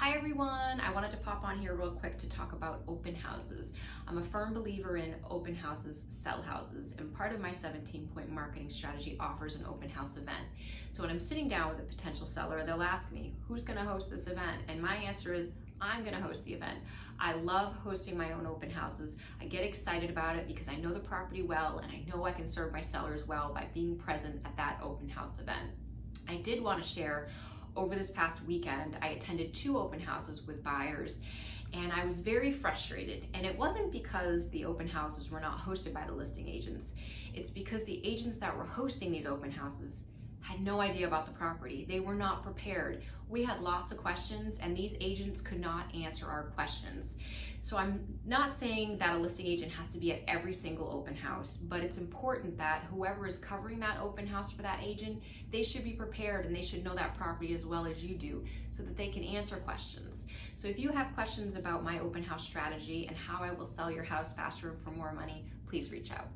Hi everyone, I wanted to pop on here real quick to talk about open houses. I'm a firm believer in open houses sell houses, and part of my 17-point marketing strategy offers an open house event. So when I'm sitting down with a potential seller, they'll ask me, who's gonna host this event? And my answer is, I'm gonna host the event. I love hosting my own open houses. I get excited about it because I know the property well and I know I can serve my sellers well by being present at that open house event. I did want to share, over this past weekend, I attended 2 open houses with buyers and I was very frustrated. And it wasn't because the open houses were not hosted by the listing agents. It's because the agents that were hosting these open houses had no idea about the property. They were not prepared. We had lots of questions and these agents could not answer our questions. So I'm not saying that a listing agent has to be at every single open house, but it's important that whoever is covering that open house for that agent, they should be prepared and they should know that property as well as you do so that they can answer questions. So if you have questions about my open house strategy and how I will sell your house faster and for more money, please reach out.